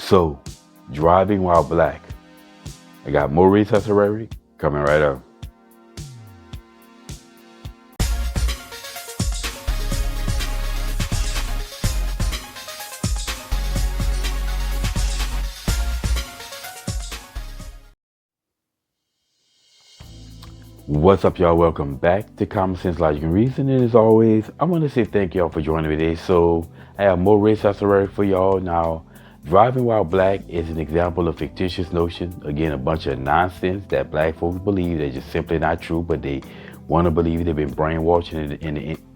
So, driving while black. I got more research already coming right up. What's up, y'all? Welcome back to Common Sense, Logic, and Reason. And as always, I want to say thank y'all for joining me today. So, I have more research already for y'all. Now, driving while black is an example of fictitious notion. Again, a bunch of nonsense that black folks believe that's just simply not true, but they want to believe. They've been brainwashed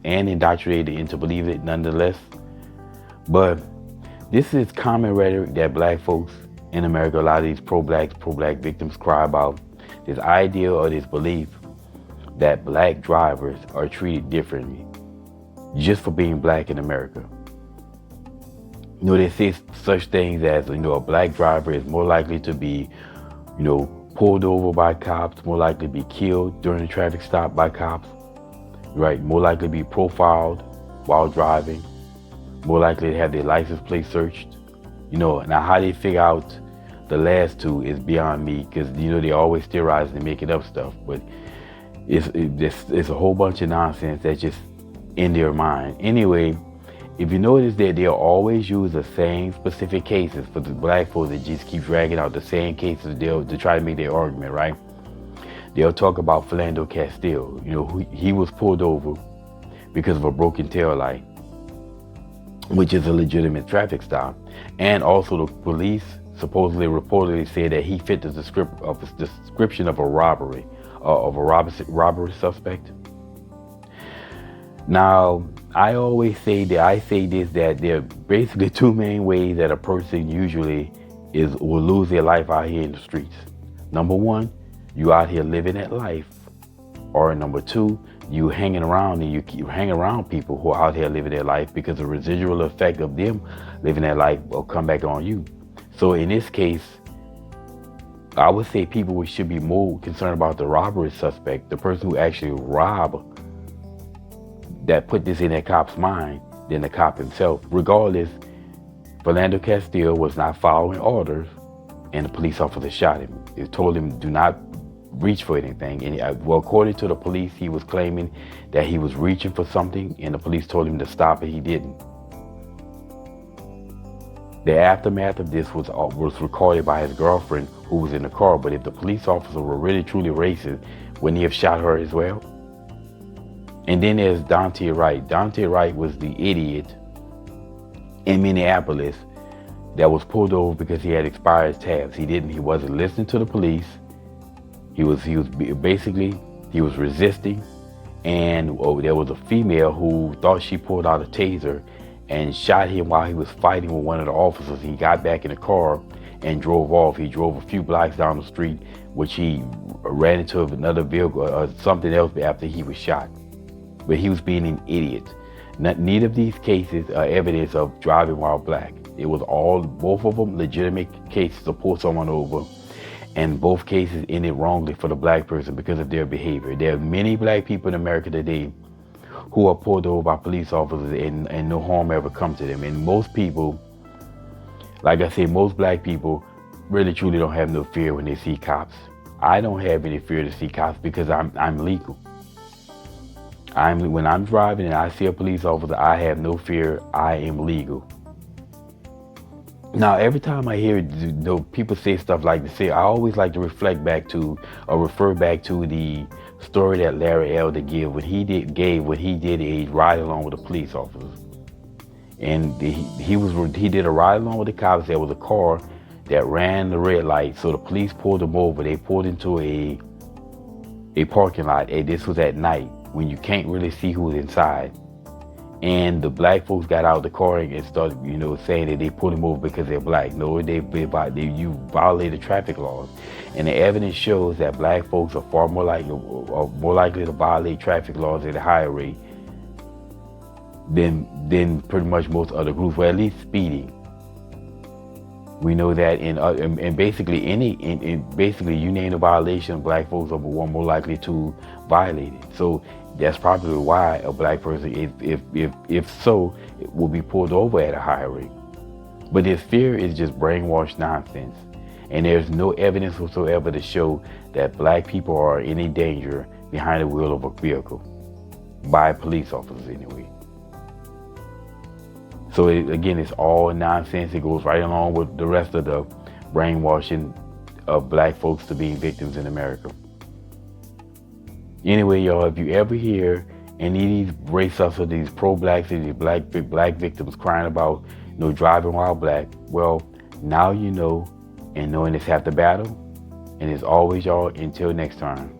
and indoctrinated into believing it nonetheless. But this is common rhetoric that black folks in America, a lot of these pro-black victims cry about. This idea or this belief that black drivers are treated differently just for being black in America. You know, they say such things as, a black driver is more likely to be, pulled over by cops, more likely to be killed during a traffic stop by cops, right? More likely to be profiled while driving, more likely to have their license plate searched. Now how they figure out the last two is beyond me, because, they always theorize and making up stuff, but it's a whole bunch of nonsense that's just in their mind. Anyway, if you notice that they'll always use the same specific cases for the black folks that just keep dragging out the same cases to try to make their argument, right? They'll talk about Philando Castile. He was pulled over because of a broken tail light, which is a legitimate traffic stop. And also the police reportedly said that he fit the description of a robbery suspect. Now, I always say that there are basically two main ways that a person usually will lose their life out here in the streets. Number one, you out here living that life. Or number two, you hanging around and you keep hanging around people who are out here living their life, because the residual effect of them living their life will come back on you. So in this case, I would say people should be more concerned about the robbery suspect, the person who actually robbed, that put this in that cop's mind, than the cop himself. Regardless, Philando Castile was not following orders, and the police officer shot him. It told him do not reach for anything. And according to the police, he was claiming that he was reaching for something, and the police told him to stop, and he didn't. The aftermath of this was recorded by his girlfriend, who was in the car. But if the police officer were really truly racist, wouldn't he have shot her as well? And then there's Dante Wright. Dante Wright was the idiot in Minneapolis that was pulled over because he had expired tabs. He wasn't listening to the police. He was resisting, and there was a female who thought she pulled out a taser and shot him while he was fighting with one of the officers. He got back in the car and drove off. He drove a few blocks down the street, which he ran into another vehicle or something else after he was shot. But he was being an idiot. Neither of these cases are evidence of driving while black. It was both of them legitimate cases to pull someone over, and both cases ended wrongly for the black person because of their behavior. There are many black people in America today who are pulled over by police officers and no harm ever come to them. And most people, like I say, most black people really truly don't have no fear when they see cops. I don't have any fear to see cops because I'm legal. When I'm driving and I see a police officer, I have no fear. I am legal. Now, every time I hear people say stuff like this, I always like to refer back to the story that Larry Elder gave when he did a ride along with the police officers. And he did a ride along with the cops. There was a car that ran the red light, so the police pulled him over. They pulled into a parking lot, and this was at night when you can't really see who's inside. And the black folks got out of the car and started, saying that they pulled him over because they're black. No, you violated traffic laws. And the evidence shows that black folks are far more likely to violate traffic laws at a higher rate than pretty much most other groups, or at least speeding. We know that in basically you name a violation, black folks are more likely to violate it. So that's probably why a black person, if so, will be pulled over at a higher rate. But this fear is just brainwashed nonsense. And there's no evidence whatsoever to show that black people are in any danger behind the wheel of a vehicle. By police officers, anyway. So again, it's all nonsense. It goes right along with the rest of the brainwashing of black folks to being victims in America. Anyway, y'all, if you ever hear any of these race hustlers, these pro-blacks, these black victims crying about, driving while black, well, now you know, and knowing it's half the battle. And as always, y'all, until next time.